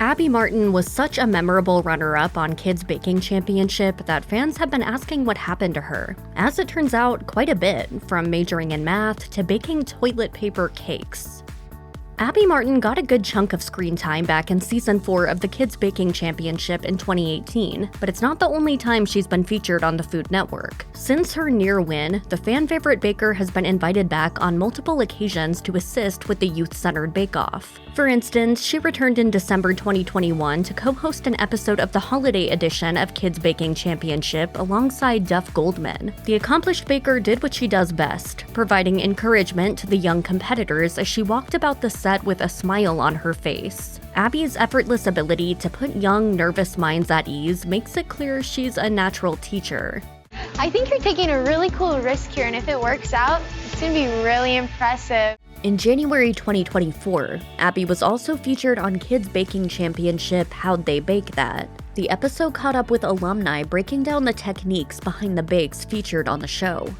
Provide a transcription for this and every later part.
Abby Martin was such a memorable runner-up on Kids Baking Championship that fans have been asking what happened to her. As it turns out, quite a bit, from majoring in math to baking toilet paper cakes. Abby Martin got a good chunk of screen time back in Season 4 of the Kids Baking Championship in 2018, but it's not the only time she's been featured on the Food Network. Since her near win, the fan-favorite baker has been invited back on multiple occasions to assist with the youth-centered bake-off. For instance, she returned in December 2021 to co-host an episode of the holiday edition of Kids Baking Championship alongside Duff Goldman. The accomplished baker did what she does best, providing encouragement to the young competitors as she walked about the set with a smile on her face. Abby's effortless ability to put young, nervous minds at ease makes it clear she's a natural teacher. I think you're taking a really cool risk here, and if it works out, it's gonna be really impressive. In January 2024, Abby was also featured on Kids Baking Championship How'd They Bake That? The episode caught up with alumni breaking down the techniques behind the bakes featured on the show.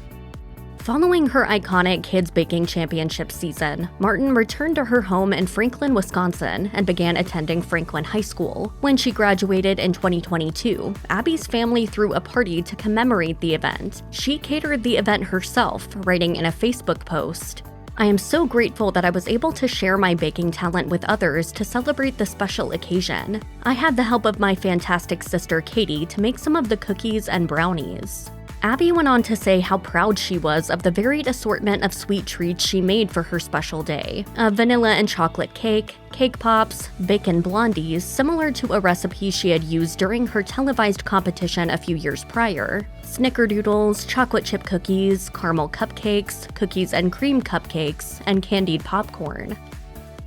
Following her iconic Kids Baking Championship season, Martin returned to her home in Franklin, Wisconsin, and began attending Franklin High School. When she graduated in 2022, Abby's family threw a party to commemorate the event. She catered the event herself, writing in a Facebook post, "I am so grateful that I was able to share my baking talent with others to celebrate the special occasion. I had the help of my fantastic sister Katie to make some of the cookies and brownies." Abby went on to say how proud she was of the varied assortment of sweet treats she made for her special day. A vanilla and chocolate cake, cake pops, bacon blondies, similar to a recipe she had used during her televised competition a few years prior, snickerdoodles, chocolate chip cookies, caramel cupcakes, cookies and cream cupcakes, and candied popcorn.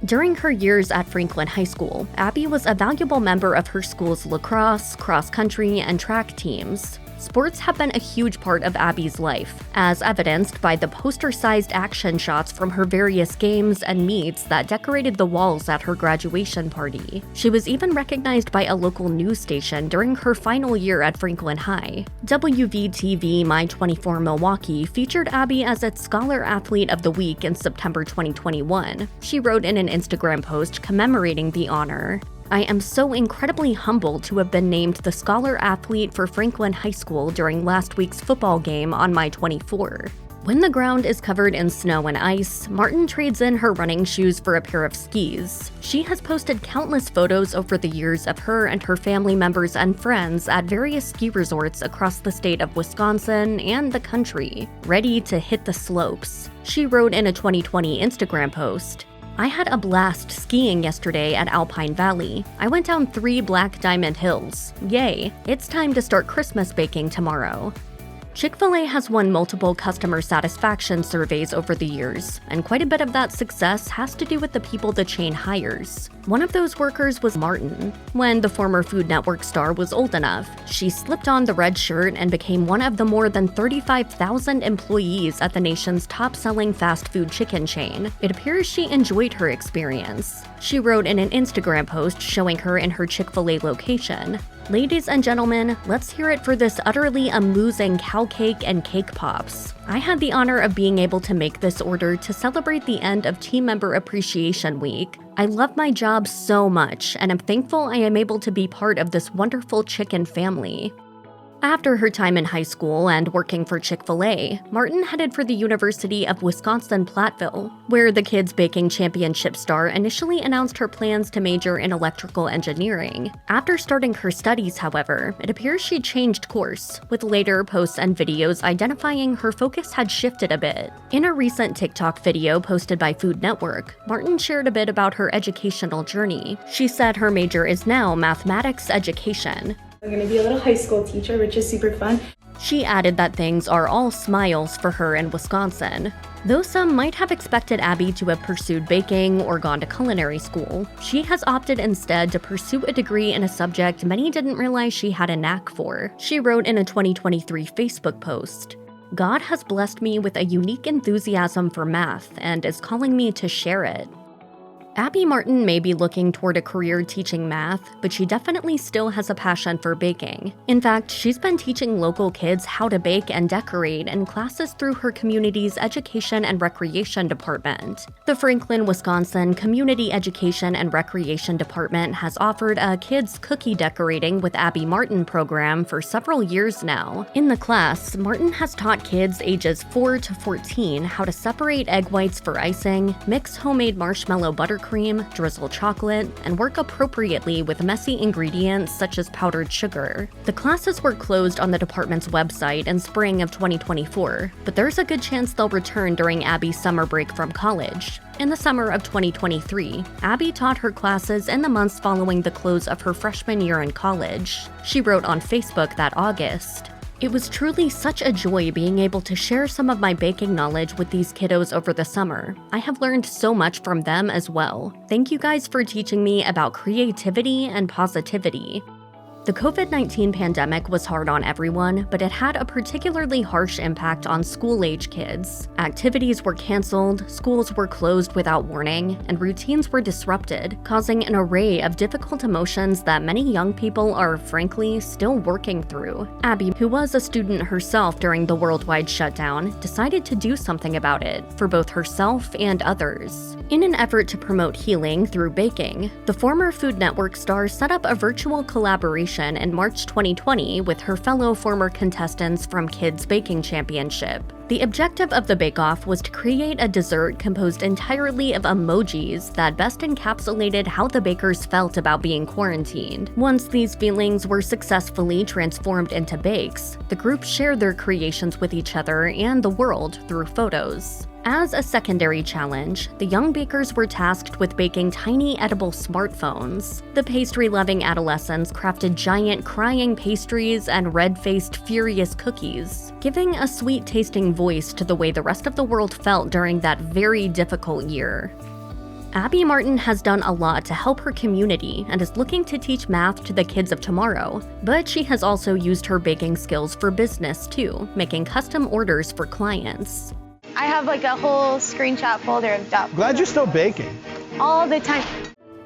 During her years at Franklin High School, Abby was a valuable member of her school's lacrosse, cross-country, and track teams. Sports have been a huge part of Abby's life, as evidenced by the poster-sized action shots from her various games and meets that decorated the walls at her graduation party. She was even recognized by a local news station during her final year at Franklin High. WVTV My 24 Milwaukee featured Abby as its Scholar Athlete of the Week in September 2021. She wrote in an Instagram post commemorating the honor, "I am so incredibly humbled to have been named the Scholar Athlete for Franklin High School during last week's football game on my 24. When the ground is covered in snow and ice, Martin trades in her running shoes for a pair of skis. She has posted countless photos over the years of her and her family members and friends at various ski resorts across the state of Wisconsin and the country, ready to hit the slopes. She wrote in a 2020 Instagram post, "I had a blast skiing yesterday at Alpine Valley. I went down 3 Black Diamond Hills. Yay, it's time to start Christmas baking tomorrow." Chick-fil-A has won multiple customer satisfaction surveys over the years, and quite a bit of that success has to do with the people the chain hires. One of those workers was Martin. When the former Food Network star was old enough, she slipped on the red shirt and became one of the more than 35,000 employees at the nation's top-selling fast food chicken chain. It appears she enjoyed her experience. She wrote in an Instagram post showing her in her Chick-fil-A location, "Ladies and gentlemen, let's hear it for this utterly amusing cow cake and cake pops. I had the honor of being able to make this order to celebrate the end of Team Member Appreciation Week. I love my job so much, and I'm thankful I am able to be part of this wonderful chicken family." After her time in high school and working for Chick-fil-A, Martin headed for the University of Wisconsin-Platteville, where the Kids Baking Championship star initially announced her plans to major in electrical engineering. After starting her studies, however, it appears she changed course, with later posts and videos identifying her focus had shifted a bit. In a recent TikTok video posted by Food Network, Martin shared a bit about her educational journey. She said her major is now mathematics education. I'm gonna be a little high school teacher, which is super fun. She added that things are all smiles for her in Wisconsin. Though some might have expected Abby to have pursued baking or gone to culinary school, she has opted instead to pursue a degree in a subject many didn't realize she had a knack for. She wrote in a 2023 Facebook post, "God has blessed me with a unique enthusiasm for math and is calling me to share it." Abby Martin may be looking toward a career teaching math, but she definitely still has a passion for baking. In fact, she's been teaching local kids how to bake and decorate in classes through her community's Education and Recreation Department. The Franklin, Wisconsin Community Education and Recreation Department has offered a Kids Cookie Decorating with Abby Martin program for several years now. In the class, Martin has taught kids ages 4 to 14 how to separate egg whites for icing, mix homemade marshmallow buttercream, drizzle chocolate, and work appropriately with messy ingredients such as powdered sugar. The classes were closed on the department's website in spring of 2024, but there's a good chance they'll return during Abby's summer break from college. In the summer of 2023, Abby taught her classes in the months following the close of her freshman year in college. She wrote on Facebook that August, "It was truly such a joy being able to share some of my baking knowledge with these kiddos over the summer. I have learned so much from them as well. Thank you guys for teaching me about creativity and positivity." The COVID-19 pandemic was hard on everyone, but it had a particularly harsh impact on school-age kids. Activities were canceled, schools were closed without warning, and routines were disrupted, causing an array of difficult emotions that many young people are, frankly, still working through. Abby, who was a student herself during the worldwide shutdown, decided to do something about it, for both herself and others. In an effort to promote healing through baking, the former Food Network star set up a virtual collaboration in March 2020 with her fellow former contestants from Kids Baking Championship. The objective of the bake-off was to create a dessert composed entirely of emojis that best encapsulated how the bakers felt about being quarantined. Once these feelings were successfully transformed into bakes, the group shared their creations with each other and the world through photos. As a secondary challenge, the young bakers were tasked with baking tiny edible smartphones. The pastry-loving adolescents crafted giant crying pastries and red-faced furious cookies, giving a sweet-tasting voice to the way the rest of the world felt during that very difficult year. Abby Martin has done a lot to help her community and is looking to teach math to the kids of tomorrow, but she has also used her baking skills for business too, making custom orders for clients. I have like a whole screenshot folder of stuff. Glad you're still baking. All the time.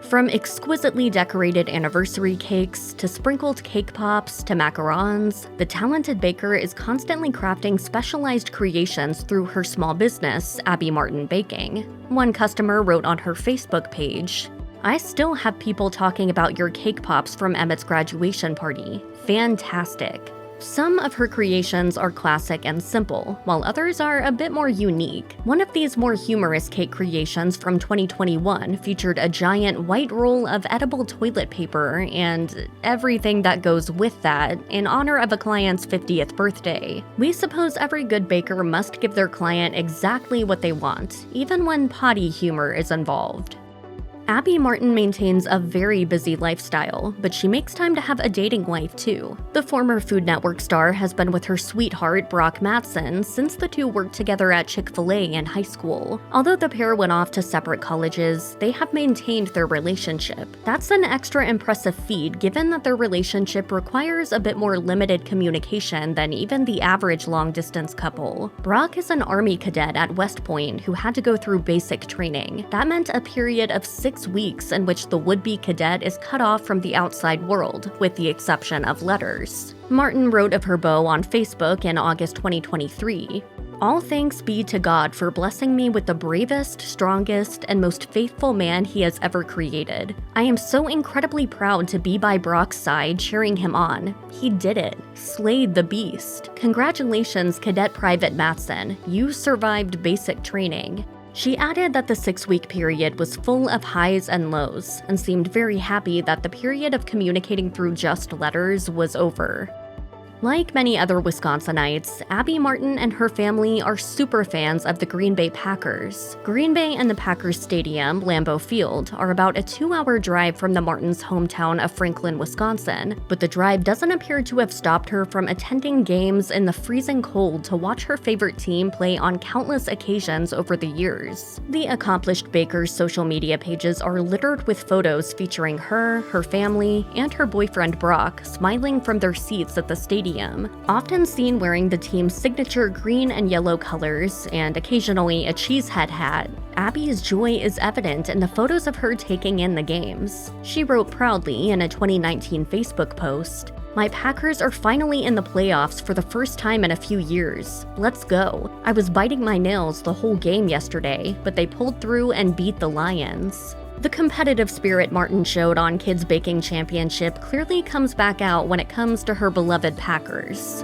From exquisitely decorated anniversary cakes to sprinkled cake pops to macarons, the talented baker is constantly crafting specialized creations through her small business, Abby Martin Baking. One customer wrote on her Facebook page, "I still have people talking about your cake pops from Emmett's graduation party. Fantastic." Some of her creations are classic and simple, while others are a bit more unique. One of these more humorous cake creations from 2021 featured a giant white roll of edible toilet paper and everything that goes with that in honor of a client's 50th birthday. We suppose every good baker must give their client exactly what they want, even when potty humor is involved. Abby Martin maintains a very busy lifestyle, but she makes time to have a dating life too. The former Food Network star has been with her sweetheart, Brock Matson, since the two worked together at Chick-fil-A in high school. Although the pair went off to separate colleges, they have maintained their relationship. That's an extra impressive feat given that their relationship requires a bit more limited communication than even the average long-distance couple. Brock is an Army cadet at West Point who had to go through basic training. That meant a period of 6 weeks in which the would-be cadet is cut off from the outside world, with the exception of letters. Martin wrote of her beau on Facebook in August 2023, "All thanks be to God for blessing me with the bravest, strongest, and most faithful man he has ever created. I am so incredibly proud to be by Brock's side cheering him on. He did it. Slayed the beast. Congratulations, Cadet Private Matson. You survived basic training." She added that the 6-week period was full of highs and lows, and seemed very happy that the period of communicating through just letters was over. Like many other Wisconsinites, Abby Martin and her family are super fans of the Green Bay Packers. Green Bay and the Packers Stadium, Lambeau Field, are about a 2-hour drive from the Martins' hometown of Franklin, Wisconsin, but the drive doesn't appear to have stopped her from attending games in the freezing cold to watch her favorite team play on countless occasions over the years. The accomplished baker's social media pages are littered with photos featuring her family, and her boyfriend Brock smiling from their seats at the stadium stadium. Often seen wearing the team's signature green and yellow colors, and occasionally a cheesehead hat, Abby's joy is evident in the photos of her taking in the games. She wrote proudly in a 2019 Facebook post, "My Packers are finally in the playoffs for the first time in a few years. Let's go. I was biting my nails the whole game yesterday, but they pulled through and beat the Lions." The competitive spirit Martin showed on Kids Baking Championship clearly comes back out when it comes to her beloved Packers.